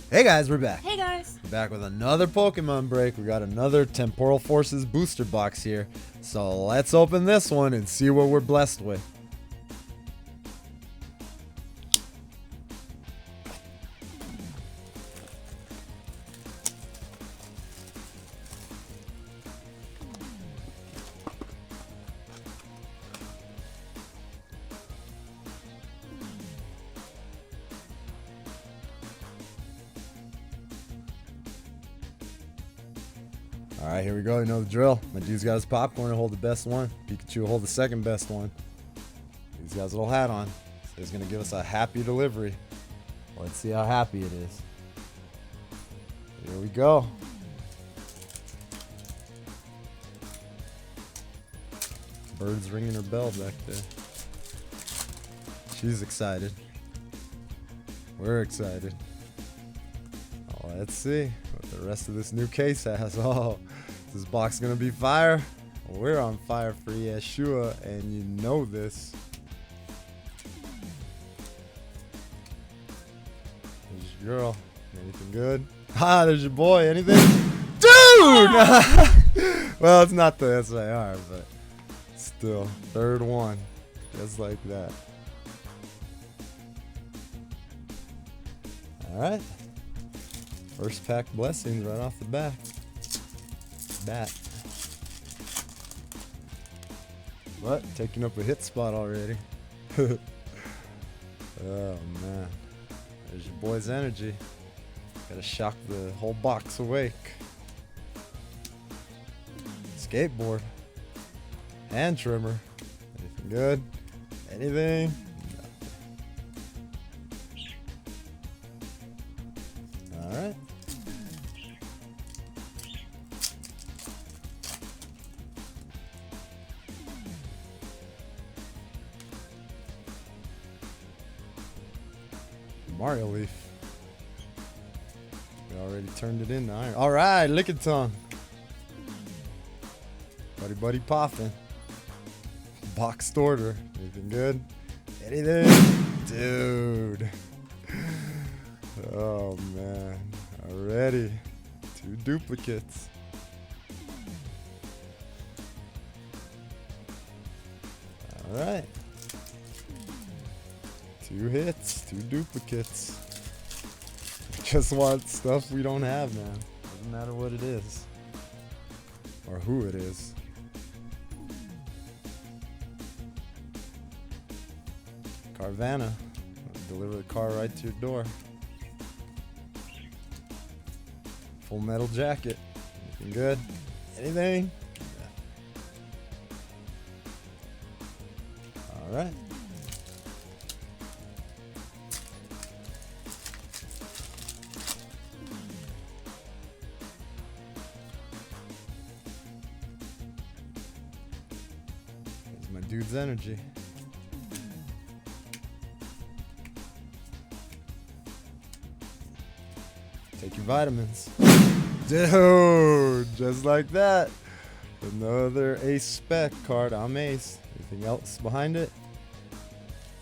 Hey guys, we're back. Hey guys. We're back with another Pokemon break. We got another Temporal Forces booster box here. So let's open this one and see what we're blessed with. Alright, here we go. You know the drill. My dude's got his popcorn to hold the best one. Pikachu will hold the second best one. He's got his little hat on. So he's going to give us a happy delivery. Let's see how happy it is. Here we go. Bird's ringing her bell back there. She's excited. We're excited. Oh, let's see what the rest of this new case has. Oh, is this box gonna be fire? Well, we're on fire for Yeshua, and you know this. There's your girl. Anything good? Ah, there's your boy. Anything? Dude! Well, it's not the SIR, but still. Third one. Just like that. Alright. First pack blessings right off the bat. But taking up a hit spot already. Oh man. There's your boy's energy. Gotta shock the whole box awake. Skateboard. Hand trimmer. Anything good? Anything? Alright. Mario Leaf. We already turned it into iron. Alright, Lickitung. Buddy poppin'. Boxed order. Anything good? Anything? Dude. Oh man. Already. 2 duplicates. Alright. 2 hits, 2 duplicates. Just want stuff we don't have, man. Doesn't matter what it is. Or who it is. Carvana. Deliver the car right to your door. Full metal jacket. Anything good? Anything? Alright. Here's my dude's energy. Take your vitamins. Dude, just like that. Another ACE SPEC card. I'm ACE. Anything else behind it?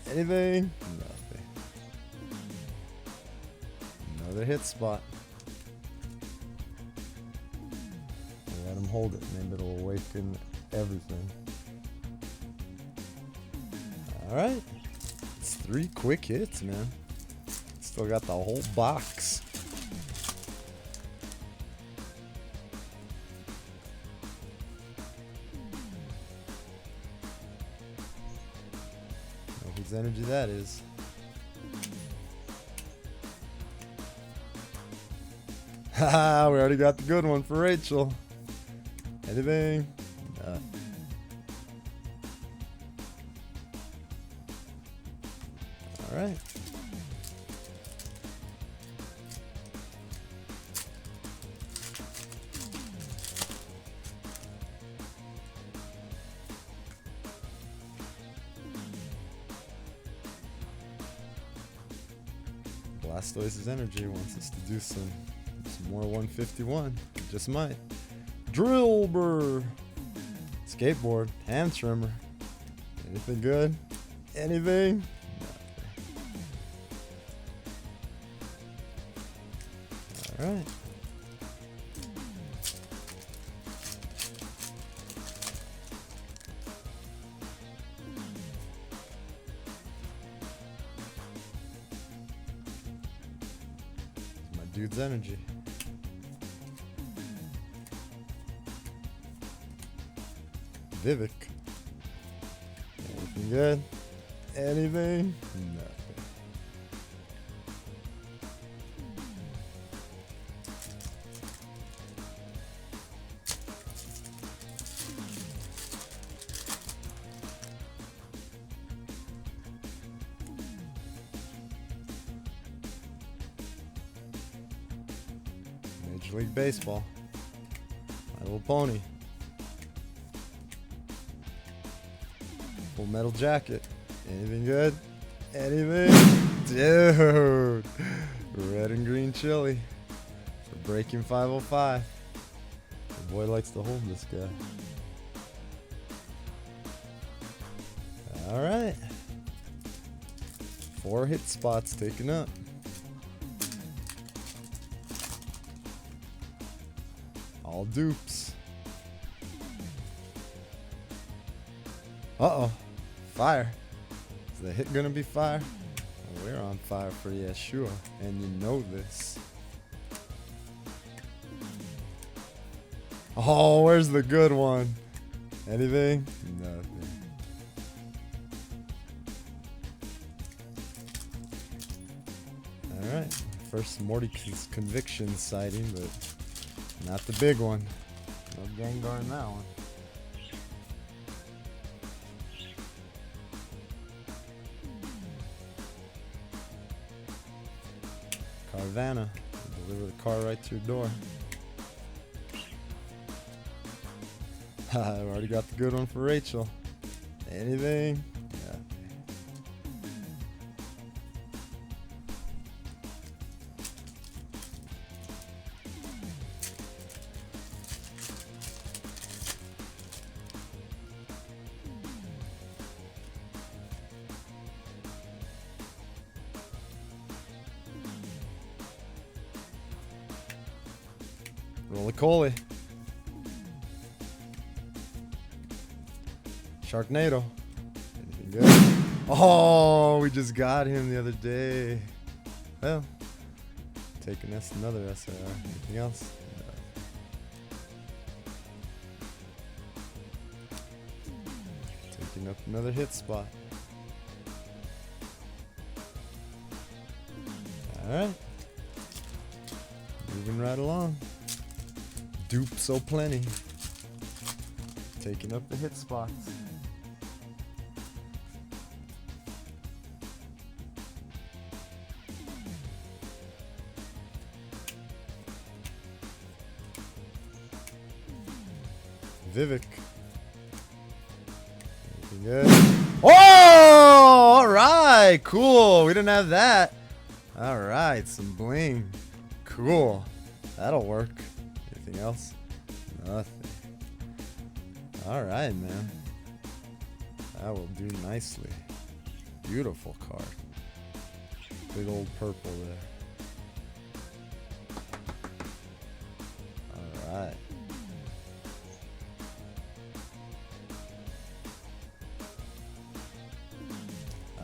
Anything? Nothing. Another hit spot. Let him hold it, maybe it'll awaken everything. Alright. It's 3 quick hits, man. Still got the whole box. Whose energy that is. Haha, we already got the good one for Rachel. Anything? No. Alright. Blastoise's energy wants us to do some more 151. Just might. Drillbur. Skateboard. Hand trimmer. Anything good? Anything? All right. My dude's energy. Vivek. Anything good? Anything? Nothing. Major League Baseball. My Little Pony. Full Metal Jacket. Anything good? Anything? Dude! Red and green chili. For breaking 505. The boy likes to hold this guy. Alright. 4 hit spots taken up. All dupes. Uh-oh. Fire. Is the hit gonna be fire? Well, we're on fire for Yeshua, and you know this. Oh, where's the good one? Anything? Nothing. Alright. First Morty's conviction sighting, but not the big one. No Gengar in that one. Carvana. Deliver the car right to your door. I've already got the good one for Rachel. Anything? Yeah. Roly-Coly. Sharknado. Anything good? Oh, we just got him the other day. Well, taking us another SIR. Anything else? No. Taking up another hit spot. Alright. Moving right along. Dupe so plenty. Taking up the hit spots. Vivek. Anything good? Oh! Alright! Cool! We didn't have that. Alright, some bling. Cool. That'll work. Anything else? Nothing. Alright, man. That will do nicely. Beautiful card. Big old purple there. Alright.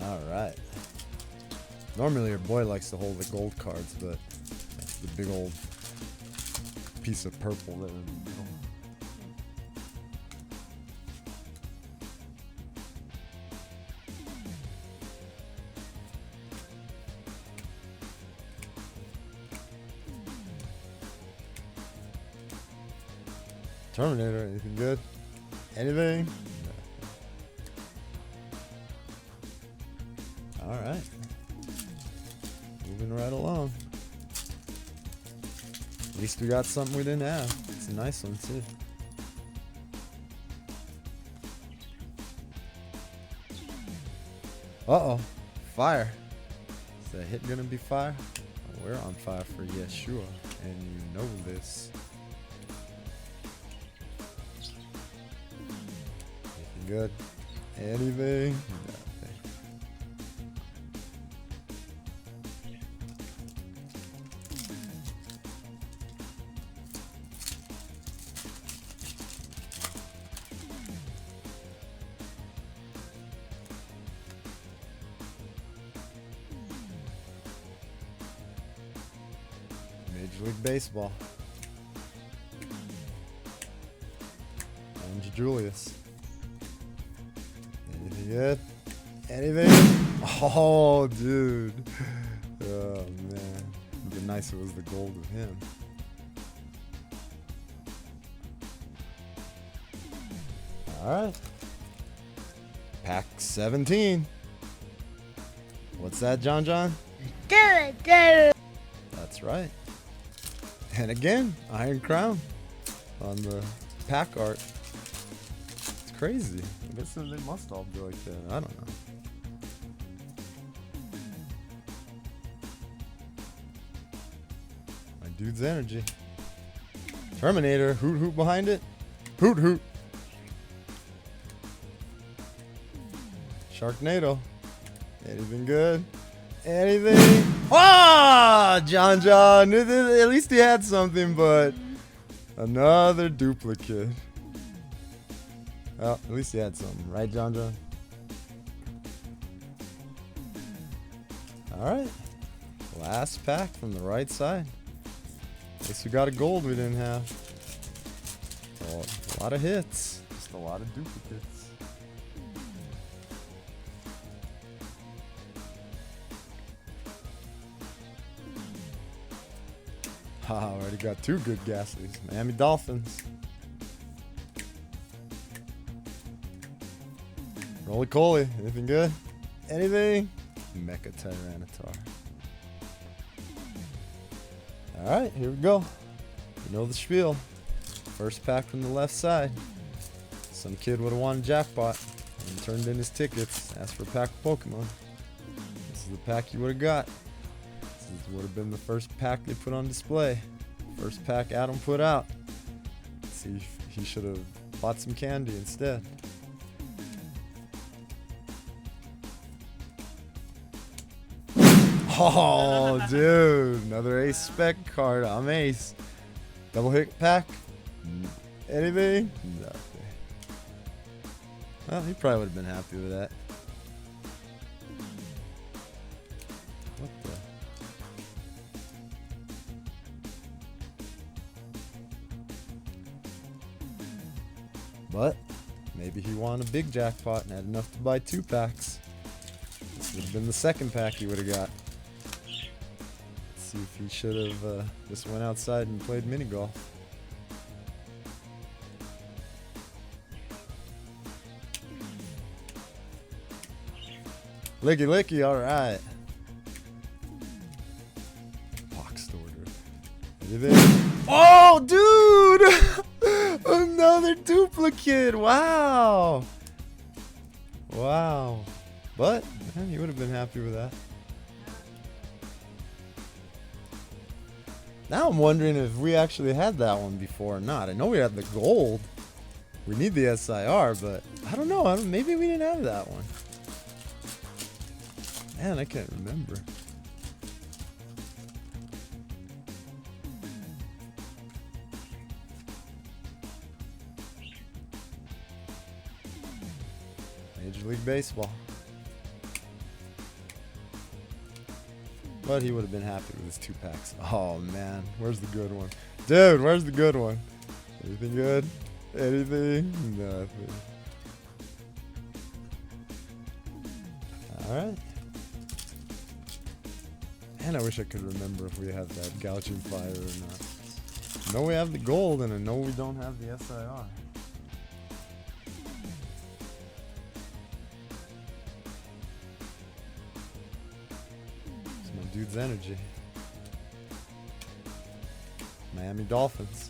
Alright. Normally your boy likes to hold the gold cards, but that's the big old piece of purple there in the middle. Terminator, anything good? Anything? No. Alright. Moving right along. At least we got something we didn't have. It's a nice one too. Uh-oh. Fire. Is that hit gonna be fire? Oh, we're on fire for Yeshua, and you know this. Anything good? Anything? Nothing. Major League Baseball. And Julius. Anything good? Anything? Oh, dude. Oh, man. It'd be nice if it was the gold with him. Alright. Pack 17. What's that, John? That's right. And again, Iron Crown on the pack art. It's crazy. I guess they must all be like that. I don't know. My dude's energy. Terminator. Hoot hoot behind it. Hoot hoot. Sharknado. Anything good? Anything? Ah, John. At least he had something, but another duplicate. Well, at least he had something, right, John? All right. Last pack from the right side. Guess we got a gold we didn't have. So, a lot of hits. Just a lot of duplicates. Already got two good Gaslies. Miami Dolphins. Roly Coly. Anything good? Anything? Mecha Tyranitar. Alright, here we go. You know the spiel. First pack from the left side. Some kid would have won a jackpot and turned in his tickets. Asked for a pack of Pokemon. This is the pack you would have got. This would have been the first pack they put on display. First pack Adam put out. See, he should have bought some candy instead. Oh, dude. Another Ace Spec card. I'm Ace. Double hit pack? Anything? Nothing. Well, he probably would have been happy with that. What the? But maybe he won a big jackpot and had enough to buy 2 packs. This would have been the second pack he would have got. Let's see if he should have just went outside and played mini golf. Licky licky, alright. Box order. Anything? Oh, dude! Another duplicate! Wow! Wow. But, man, you would have been happy with that. Now I'm wondering if we actually had that one before or not. I know we had the gold. We need the SIR, but I don't know. Maybe we didn't have that one. Man, I can't remember. Major League Baseball. But he would have been happy with his 2 packs. Oh man, where's the good one? Dude, where's the good one? Anything good? Anything? Nothing. Alright. Man, I wish I could remember if we have that gouging fire or not. I know we have the gold and I know we don't have the SIR. It's my dude's energy. Miami Dolphins.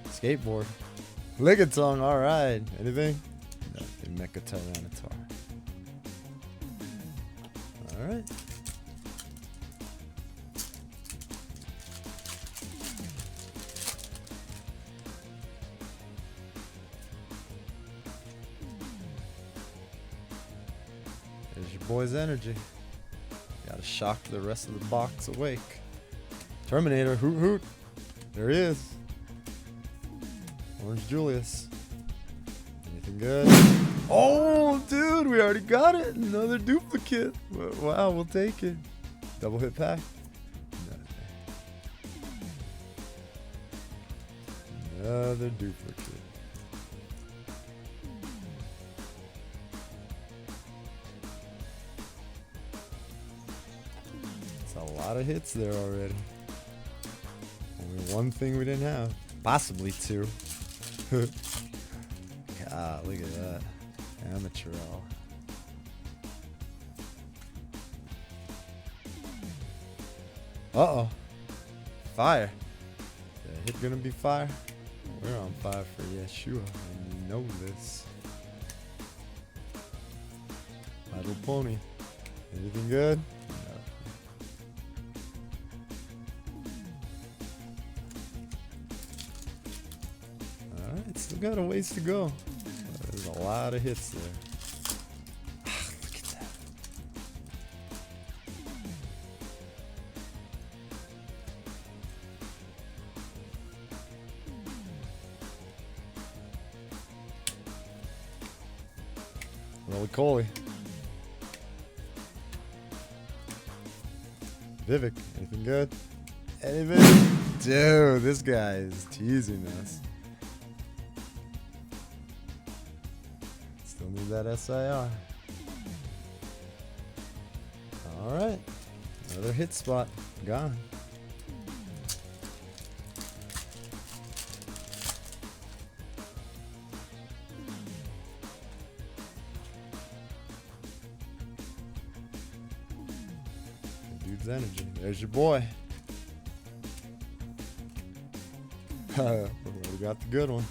Skateboard. Ligatong, alright. Anything? Nothing. Mecha Tyranitar. Alright. There's your boy's energy. Gotta shock the rest of the box awake. Terminator, hoot hoot. There he is. Orange Julius. Anything good? Oh, dude, we already got it. Another duplicate. Wow, we'll take it. Double hit pack? Another duplicate. It's a lot of hits there already. Only one thing we didn't have. Possibly two. God, look at that. Amateur-al. Uh-oh. Fire. Is the hit gonna be fire? We're on fire for Yeshua, and you know this. My Little Pony. Anything good? No. Alright, still got a ways to go. There's a lot of hits there. Look at that. Roly-Coly. Vivek, anything good? Anything? Dude, this guy is teasing us. Still need that SIR. Alright. Another hit spot. Gone. Dude's energy. There's your boy. We got the good one.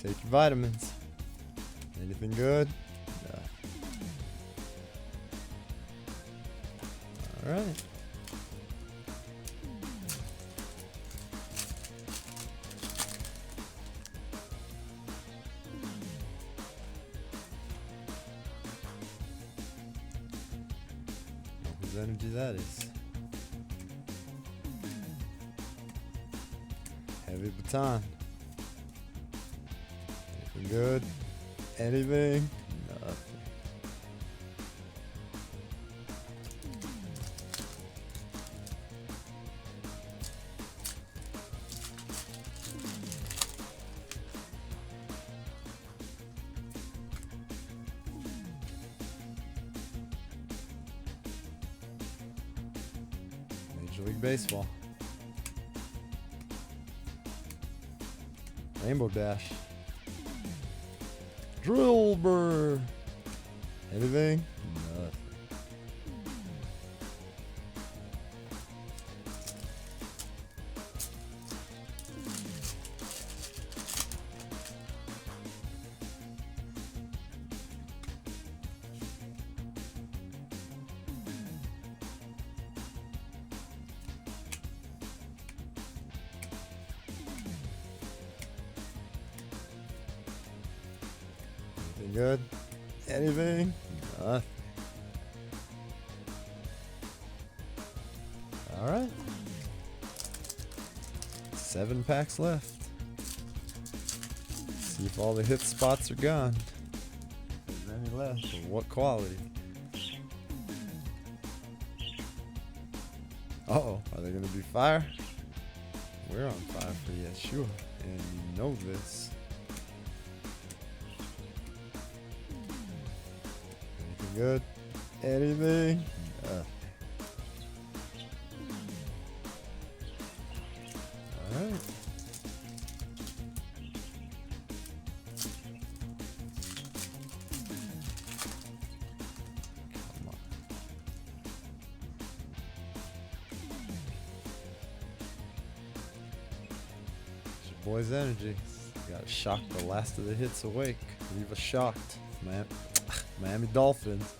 Take your vitamins. Anything good? No. Alright. Whose energy that is? Heavy baton. Anything good? Anything? Nothing. Major League Baseball. Rainbow Dash. Drill burr. Anything? Nothing. Anything good? Anything? Nothing. Alright. 7 packs left. See if all the hit spots are gone. If there's any left, or what quality. Uh-oh, are they gonna be fire? We're on fire for Yeshua, and you know this. Anything good? Anything? Alright. Come on. It's your boy's energy. Gotta shock the last of the hits awake. Leave us shocked, man. Miami Dolphins.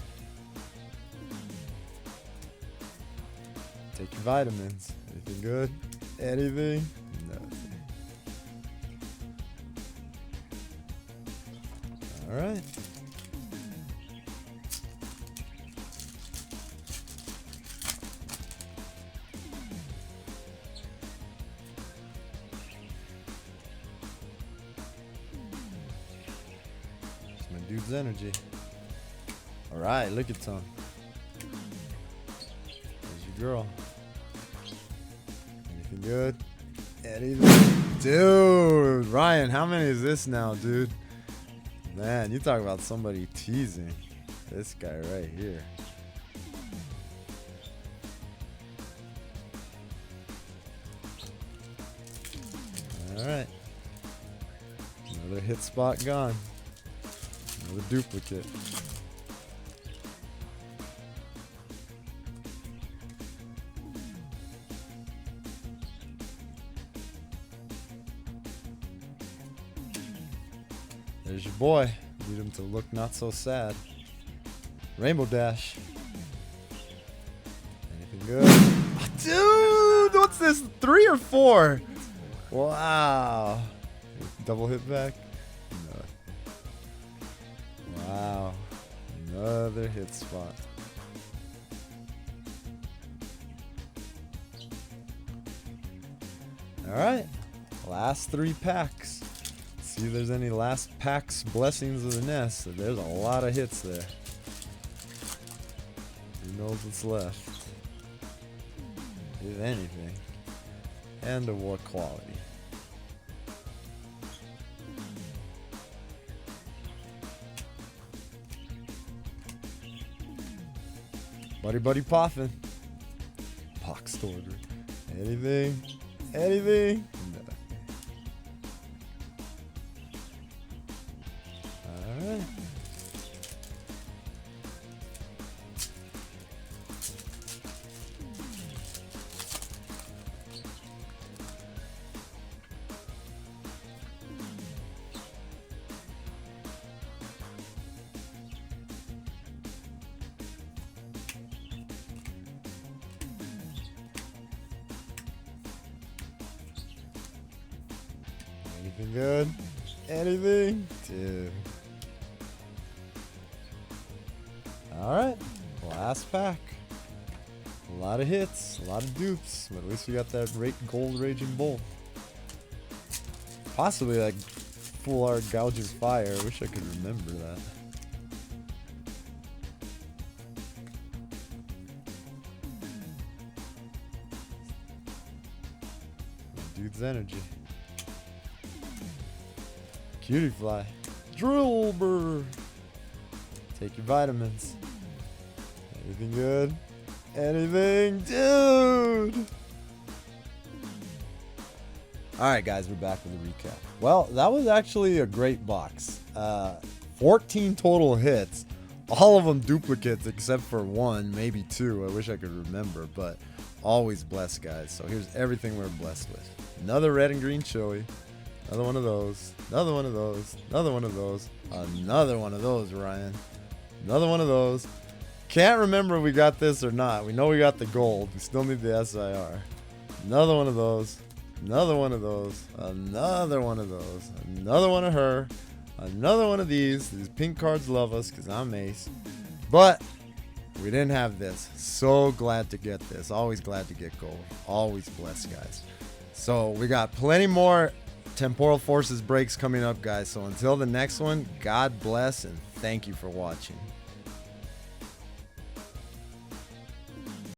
Take your vitamins. Anything good? Anything? Nothing. Alright. It's my dude's energy. Alright, look at some. There's your girl. Anything good? Anything? Dude, Ryan, how many is this now, dude? Man, you talk about somebody teasing. This guy right here. Alright. Another hit spot gone. Another duplicate. There's your boy. Need him to look not so sad. Rainbow Dash. Anything good? Oh, dude, what's this? 3 or 4? Wow. Double hit back? No. Wow. Another hit spot. Alright. Last 3 packs. See if there's any last packs blessings of the nest. So there's a lot of hits there. Who knows what's left? If anything. And of what quality. Buddy Poffin. Pox order. Anything? Anything? No. Alright. Anything good? Anything? Dude. Alright. Last pack. A lot of hits. A lot of dupes. But at least we got that gold Raging Bull. Possibly like full art Gouging Fire. I wish I could remember that. Dude's energy. Cutie Fly. Drillbur. Take your vitamins. Anything good? Anything? Dude! Alright guys, we're back with a recap. Well, that was actually a great box. 14 total hits. All of them duplicates except for 1, maybe 2. I wish I could remember, but always blessed, guys. So here's everything we're blessed with. Another red and green chili. Another one of those. Another one of those. Another one of those. Another one of those, Ryan. Another one of those. Can't remember if we got this or not. We know we got the gold. We still need the SIR. Another one of those. Another one of those. Another one of those. Another one of her. Another one of these. These pink cards love us because I'm Ace. But we didn't have this. So glad to get this. Always glad to get gold. Always blessed, guys. So we got plenty more Temporal Forces breaks coming up, guys. So until the next one, God bless and thank you for watching.